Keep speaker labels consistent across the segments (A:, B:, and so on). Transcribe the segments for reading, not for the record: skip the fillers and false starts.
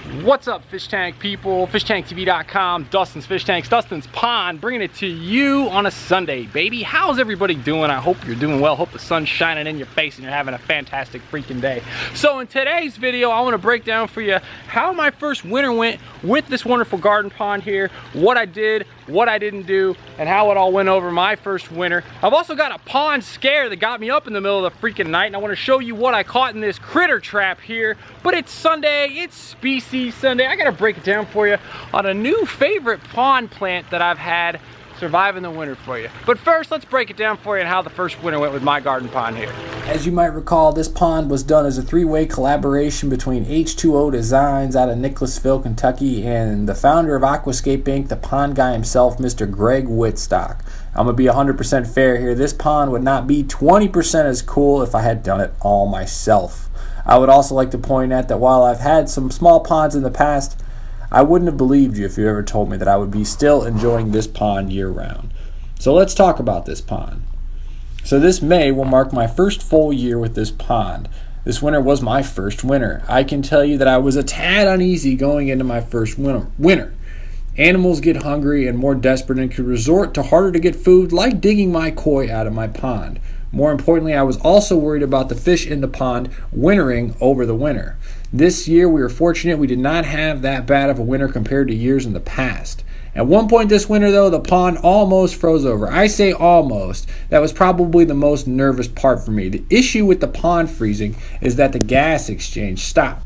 A: What's up, fish tank people? FishTankTV.com, Dustin's Fish Tanks, Dustin's Pond, bringing it to you on a Sunday, baby. How's everybody doing? I hope you're doing well. Hope the sun's shining in your face and you're having a fantastic freaking day. So in today's video, I want to break down for you how my first winter went with this wonderful garden pond here, what I did, what I didn't do, and how it all went over my first winter. I've also got a pond scare that got me up in the middle of the freaking night, and I want to show you what I caught in this critter trap here. But it's Sunday, it's Species Sunday. I gotta break it down for you on a new favorite pond plant that I've had surviving the winter for you. But first, let's break it down for you and how the first winter went with my garden pond here.
B: As you might recall, this pond was done as a three-way collaboration between H2O Designs out of Nicholasville, Kentucky, and the founder of Aquascaping Inc., the pond guy himself, Mr. Greg Whitstock. I'm gonna be 100% fair here. This pond would not be 20% as cool if I had done it all myself. I would also like to point out that while I've had some small ponds in the past, I wouldn't have believed you if you ever told me that I would be still enjoying this pond year-round. So let's talk about this pond. So this May will mark my first full year with this pond. This winter was my first winter. I can tell you that I was a tad uneasy going into my first winter. Animals get hungry and more desperate and could resort to harder to get food, like digging my koi out of my pond. More importantly, I was also worried about the fish in the pond wintering over the winter. This year, we were fortunate we did not have that bad of a winter compared to years in the past. At one point this winter, though, the pond almost froze over. I say almost. That was probably the most nervous part for me. The issue with the pond freezing is that the gas exchange stopped.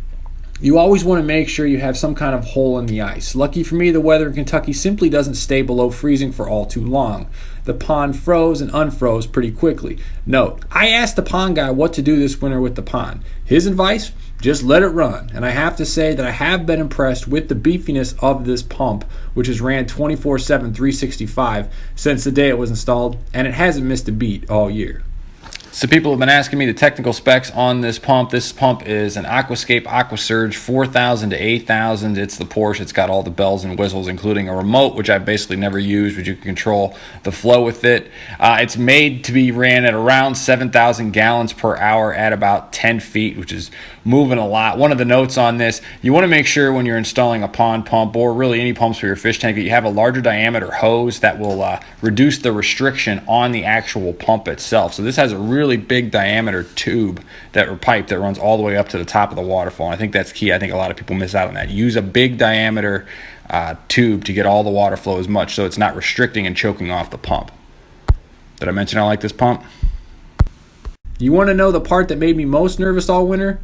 B: You always want to make sure you have some kind of hole in the ice. Lucky for me, the weather in Kentucky simply doesn't stay below freezing for all too long. The pond froze and unfroze pretty quickly. Note, I asked the pond guy what to do this winter with the pond. His advice? Just let it run. And I have to say that I have been impressed with the beefiness of this pump, which has ran 24/7, 365 since the day it was installed, and it hasn't missed a beat all year. So people have been asking me the technical specs on this pump. This pump is an Aquascape AquaSurge 4000 to 8000. It's the Porsche. It's got all the bells and whistles, including a remote, which I basically never used, but you can control the flow with it. It's made to be ran at around 7,000 gallons per hour at about 10 feet, which is moving a lot. One of the notes on this, you want to make sure when you're installing a pond pump or really any pumps for your fish tank that you have a larger diameter hose that will reduce the restriction on the actual pump itself. So this has a really big diameter tube or pipe that runs all the way up to the top of the waterfall. And I think that's key. I think a lot of people miss out on that. Use a big diameter tube to get all the water flow as much so it's not restricting and choking off the pump. Did I mention I like this pump? You want to know the part that made me most nervous all winter?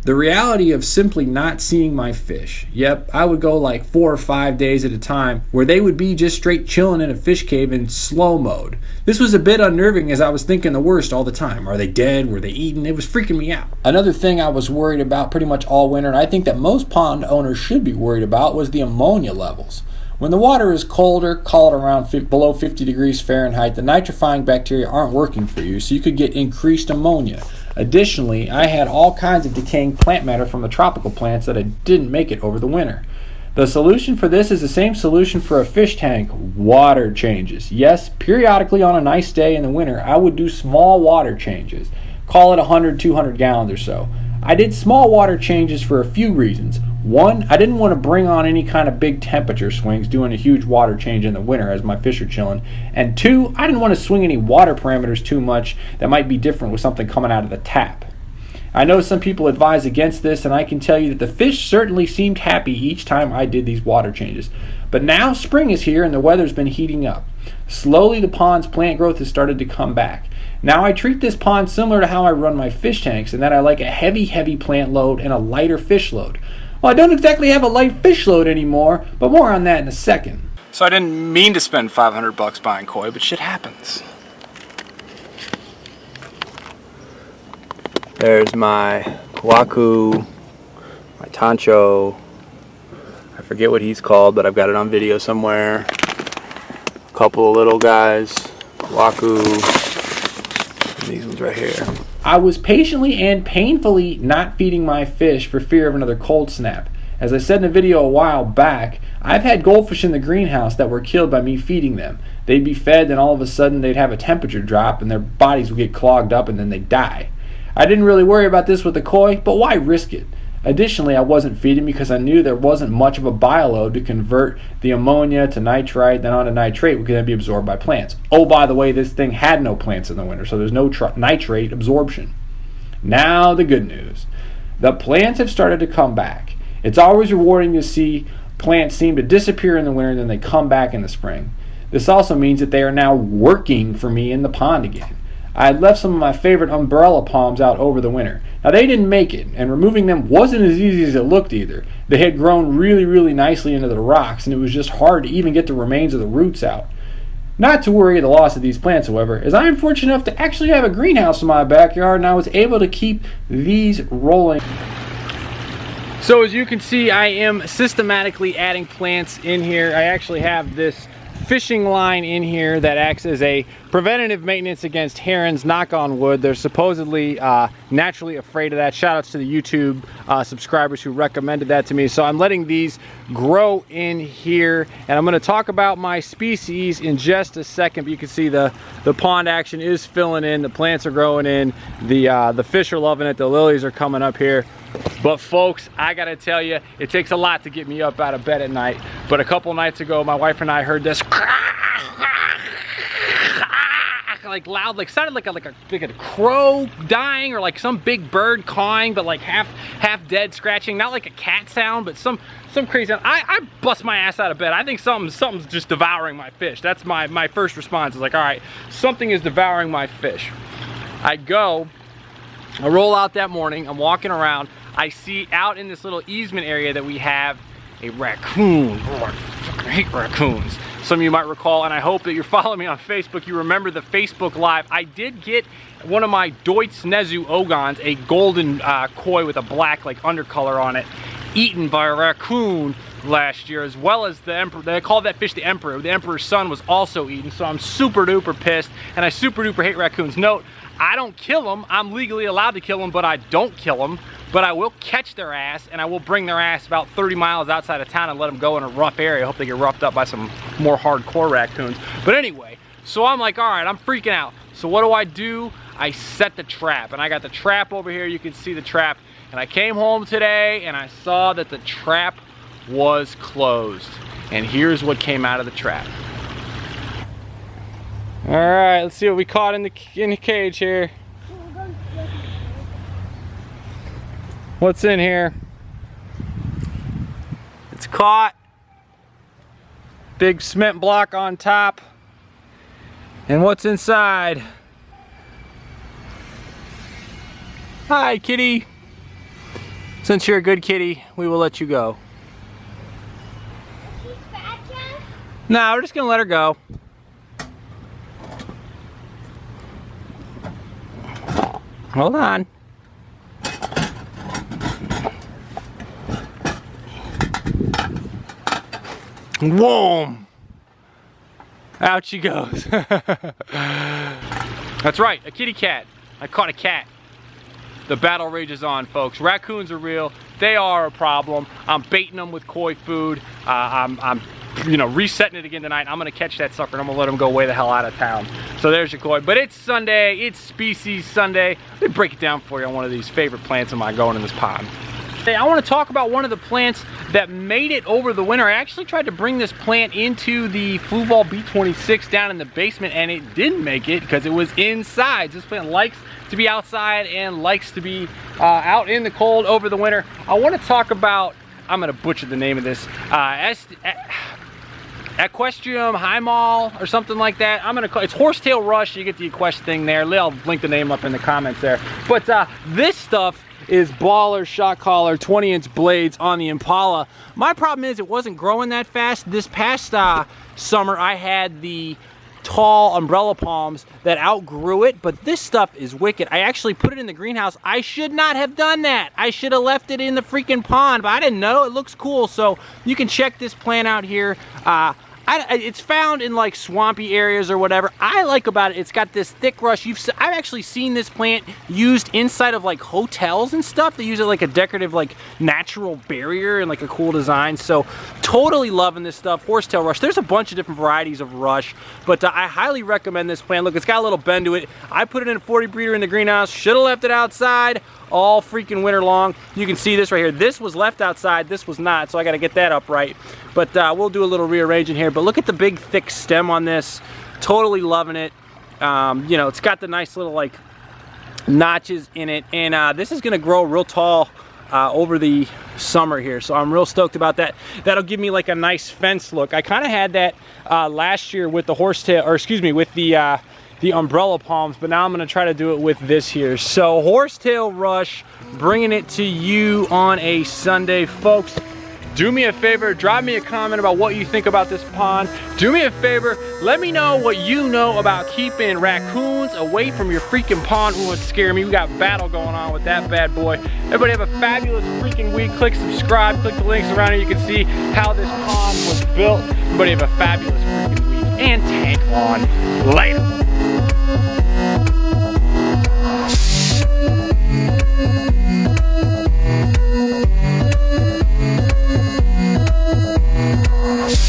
B: The reality of simply not seeing my fish. Yep, I would go like 4 or 5 days at a time where they would be just straight chilling in a fish cave in slow mode. This was a bit unnerving as I was thinking the worst all the time. Are they dead? Were they eaten? It was freaking me out. Another thing I was worried about pretty much all winter, and I think that most pond owners should be worried about, was the ammonia levels. When the water is colder, call it around below 50 degrees Fahrenheit, the nitrifying bacteria aren't working for you, so you could get increased ammonia. Additionally, I had all kinds of decaying plant matter from the tropical plants that I didn't make it over the winter. The solution for this is the same solution for a fish tank: water changes. Yes, periodically on a nice day in the winter, I would do small water changes. Call it 100, 200 gallons or so. I did small water changes for a few reasons. One, I didn't want to bring on any kind of big temperature swings doing a huge water change in the winter as my fish are chilling. And two, I didn't want to swing any water parameters too much that might be different with something coming out of the tap. I know some people advise against this, and I can tell you that the fish certainly seemed happy each time I did these water changes. But now spring is here and the weather's been heating up. Slowly the pond's plant growth has started to come back. Now I treat this pond similar to how I run my fish tanks, in that I like a heavy plant load and a lighter fish load. Well, I don't exactly have a light fish load anymore, but more on that in a second.
A: So I didn't mean to spend $500 buying koi, but shit happens.
C: There's my waku, my tancho. I forget what he's called, but I've got it on video somewhere. A couple of little guys, waku, and these ones right here.
B: I was patiently and painfully not feeding my fish for fear of another cold snap. As I said in a video a while back, I've had goldfish in the greenhouse that were killed by me feeding them. They'd be fed, then all of a sudden they'd have a temperature drop and their bodies would get clogged up and then they'd die. I didn't really worry about this with the koi, but why risk it? Additionally, I wasn't feeding because I knew there wasn't much of a bioload to convert the ammonia to nitrite, then onto nitrate, which could then be absorbed by plants. Oh, by the way, this thing had no plants in the winter, so there's no nitrate absorption. Now the good news. The plants have started to come back. It's always rewarding to see plants seem to disappear in the winter and then they come back in the spring. This also means that they are now working for me in the pond again. I had left some of my favorite umbrella palms out over the winter. Now they didn't make it, and removing them wasn't as easy as it looked either. They had grown really nicely into the rocks, and it was just hard to even get the remains of the roots out. Not to worry the loss of these plants, however, as I am fortunate enough to actually have a greenhouse in my backyard, and I was able to keep these rolling.
A: So as you can see, I am systematically adding plants in here. I actually have this fishing line in here that acts as a preventative maintenance against herons, knock on wood. They're supposedly naturally afraid of that. Shout outs to the YouTube subscribers who recommended that to me. So I'm letting these grow in here, and I'm going to talk about my species in just a second. But you can see the pond action is filling in, the plants are growing in, the fish are loving it, the lilies are coming up here. But folks, I gotta tell you, it takes a lot to get me up out of bed at night. But a couple nights ago, my wife and I heard this like loud, like sounded like a crow dying, or like some big bird cawing, but like half dead, scratching. Not like a cat sound, but some crazy sound. I bust my ass out of bed. I think something's just devouring my fish. That's my first response. Is like, all right, something is devouring my fish. I roll out that morning, I'm walking around, I see out in this little easement area that we have a raccoon. Oh, I fucking hate raccoons. Some of you might recall, and I hope that you're following me on Facebook, you remember the Facebook Live. I did get one of my Deutz Nezu Ogons, a golden koi with a black like undercolor on it, eaten by a raccoon last year, as well as the emperor. They called that fish the emperor. The emperor's son was also eaten, so I'm super duper pissed, and I super duper hate raccoons. Note, I don't kill them. I'm legally allowed to kill them, but I don't kill them. But I will catch their ass, and I will bring their ass about 30 miles outside of town and let them go in a rough area. I hope they get roughed up by some more hardcore raccoons. But anyway, so I'm like, all right, I'm freaking out. So what do? I set the trap, and I got the trap over here. You can see the trap. And I came home today, and I saw that the trap was closed. And here's what came out of the trap. All right, let's see what we caught in the cage here. What's in here? It's caught. Big cement block on top. And what's inside? Hi, kitty. Since you're a good kitty, we will let you go. No, we're just gonna let her go. Hold on. Whoa! Out she goes. That's right, a kitty cat. I caught a cat. The battle rages on, folks. Raccoons are real. They are a problem. I'm baiting them with koi food. I'm resetting it again tonight. I'm gonna catch that sucker and I'm gonna let him go way the hell out of town. So there's your koi. But it's Sunday. It's Species Sunday. Let me break it down for you on one of these favorite plants of mine going in this pond. Hey, I want to talk about one of the plants that made it over the winter. I actually tried to bring this plant into the Fluval B26 down in the basement, and it didn't make it because it was inside. This plant likes to be outside and likes to be out in the cold over the winter. I want to talk about, I'm going to butcher the name of this, Aquarium Hymal or something like that. I'm gonna call it's horsetail rush. You get the Equest thing there. I'll link the name up in the comments there. But this stuff is baller shot collar 20-inch blades on the Impala. My problem is it wasn't growing that fast. This past summer I had the tall umbrella palms that outgrew it, but this stuff is wicked. I actually put it in the greenhouse. I should not have done that. I should have left it in the freaking pond, but I didn't know. It looks cool, so you can check this plant out here. It's found in like swampy areas or whatever. I like about it, it's got this thick rush. I've actually seen this plant used inside of like hotels and stuff. They use it like a decorative, like natural barrier and like a cool design. So totally loving this stuff. Horsetail rush. There's a bunch of different varieties of rush, but I highly recommend this plant. Look, it's got a little bend to it. I put it in a 40 breeder in the greenhouse. Should have left it outside. all freaking winter long. You can see this right here. This was left outside, this was not, so I gotta get that upright. But we'll do a little rearranging here. But look at the big thick stem on this. Totally loving it. You know, it's got the nice little like notches in it, and this is gonna grow real tall over the summer here, so I'm real stoked about that. That'll give me like a nice fence look. I kind of had that last year with the horsetail, or excuse me, with the umbrella palms, but now I'm gonna try to do it with this here. So horsetail rush, bringing it to you on a Sunday, folks. Do me a favor, drop me a comment about what you think about this pond. Do me a favor, let me know what you know about keeping raccoons away from your freaking pond. Ooh, it's scaring me. We got battle going on with that bad boy. Everybody have a fabulous freaking week. Click subscribe, click the links around here. You can see how this pond was built. Everybody have a fabulous freaking week. And tank on. Later.